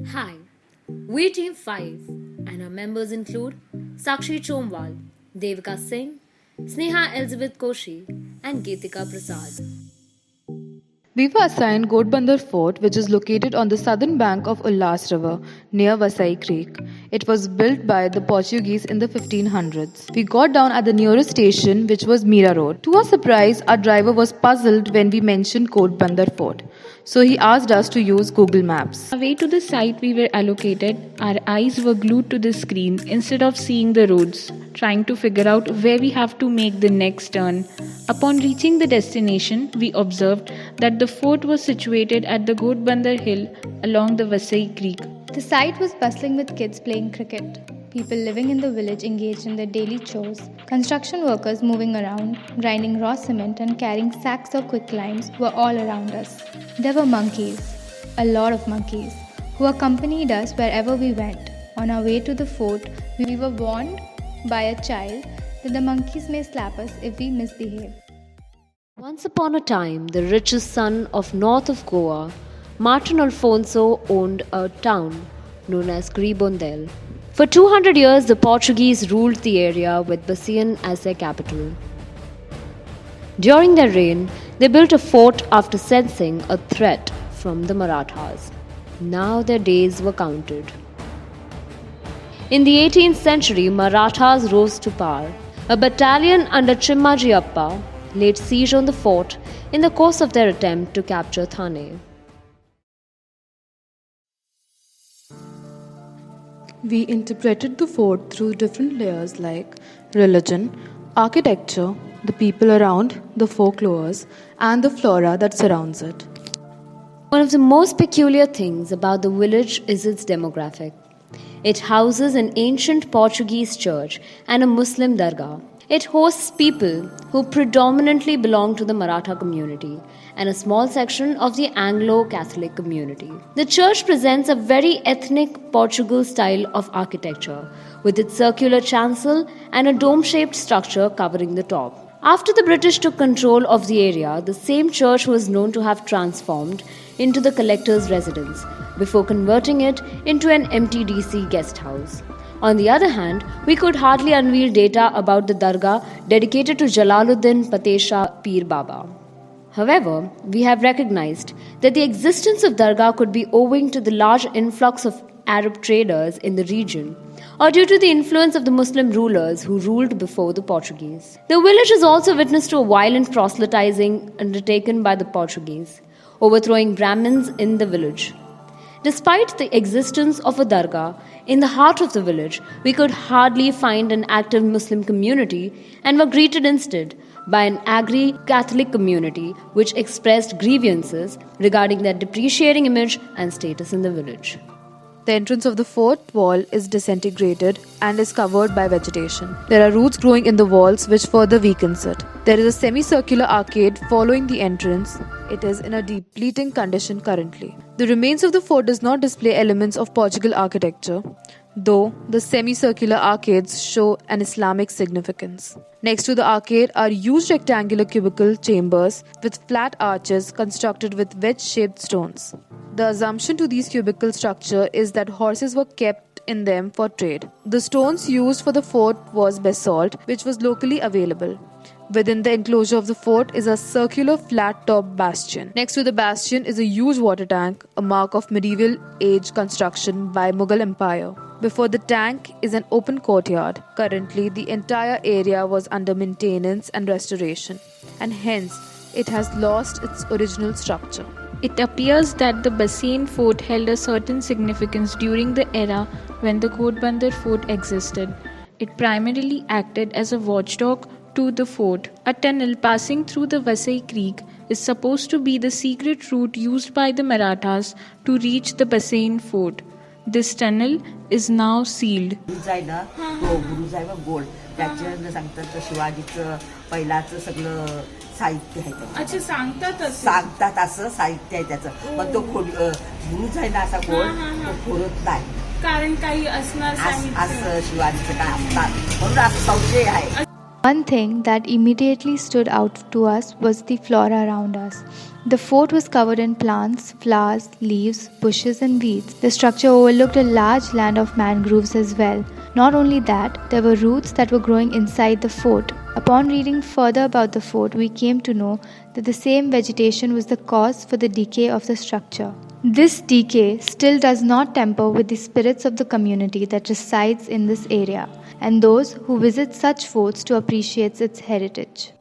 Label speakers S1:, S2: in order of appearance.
S1: Hi, we're Team 5 and our members include Sakshi Chomwal, Devika Singh, Sneha Elizabeth Koshy and Geetika Prasad.
S2: We were assigned Ghodbunder Fort, which is located on the southern bank of Ullas River near Vasai Creek. It was built by the Portuguese in the 1500s. We got down at the nearest station, which was Mira Road. To our surprise, our driver was puzzled when we mentioned Ghodbunder Fort, so he asked us to use Google Maps.
S3: On our way to the site we were allocated, our eyes were glued to the screen instead of seeing the roads, trying to figure out where we have to make the next turn. Upon reaching the destination, we observed that the fort was situated at the Ghodbunder Hill along the Vasai Creek.
S4: The site was bustling with kids playing cricket, people living in the village engaged in their daily chores, construction workers moving around, grinding raw cement and carrying sacks or quicklines were all around us. There were monkeys, a lot of monkeys, who accompanied us wherever we went. On our way to the fort, we were warned by a child that the monkeys may slap us if we misbehave.
S1: Once upon a time, the richest son of north of Goa, Martin Alfonso, owned a town known as Ghodbunder. For 200 years, the Portuguese ruled the area with Basian as their capital. During their reign, they built a fort after sensing a threat from the Marathas. Now their days were counted. In the 18th century, Marathas rose to power. A battalion under Chimmajiappa laid siege on the fort in the course of their attempt to capture Thane.
S2: We interpreted the fort through different layers like religion, architecture, the people around, the folklores, and the flora that surrounds it.
S1: One of the most peculiar things about the village is its demographic. It houses an ancient Portuguese church and a Muslim dargah. It hosts people who predominantly belong to the Maratha community and a small section of the Anglo-Catholic community. The church presents a very ethnic Portugal style of architecture with its circular chancel and a dome-shaped structure covering the top. After the British took control of the area, the same church was known to have transformed into the collector's residence before converting it into an MTDC guest house. On the other hand, we could hardly unveil data about the dargah dedicated to Jalaluddin Patesha Pir Baba. However, we have recognized that the existence of dargah could be owing to the large influx of Arab traders in the region or due to the influence of the Muslim rulers who ruled before the Portuguese. The village is also witness to a violent proselytizing undertaken by the Portuguese, overthrowing Brahmins in the village. Despite the existence of a dargah in the heart of the village, we could hardly find an active Muslim community and were greeted instead by an angry Catholic community which expressed grievances regarding their depreciating image and status in the village.
S2: The entrance of the fort wall is disintegrated and is covered by vegetation. There are roots growing in the walls which further weakens it. There is a semicircular arcade following the entrance. It is in a depleting condition currently. The remains of the fort does not display elements of Portugal architecture, though the semicircular arcades show an Islamic significance. Next to the arcade are huge rectangular cubicle chambers with flat arches constructed with wedge-shaped stones. The assumption to these cubicle structure is that horses were kept in them for trade. The stones used for the fort was basalt, which was locally available. Within the enclosure of the fort is a circular flat-top bastion. Next to the bastion is a huge water tank, a mark of medieval age construction by Mughal Empire. Before the tank is an open courtyard. Currently, the entire area was under maintenance and restoration, and hence it has lost its original structure.
S3: It appears that the Basian fort held a certain significance during the era when the Ghodbunder fort existed. It primarily acted as a watchdog to the fort. A tunnel passing through the Vasai Creek is supposed to be the secret route used by the Marathas to reach the Basian fort. This tunnel is now sealed.
S5: साहित्य आहे त्याचं. अच्छा सांगतात असं साहित्य आहे त्याचं पण तो गुरुच आहे ना असा गोल तो खोलत नाही कारण काही असणार असं शिवाजीचं काय असतात म्हणून असं संशय आहे.
S4: One thing that immediately stood out to us was the flora around us. The fort was covered in plants, flowers, leaves, bushes, and weeds. The structure overlooked a large land of mangroves as well. Not only that, there were roots that were growing inside the fort. Upon reading further about the fort, we came to know that the same vegetation was the cause for the decay of the structure. This decay still does not tamper with the spirits of the community that resides in this area and those who visit such forts to appreciate its heritage.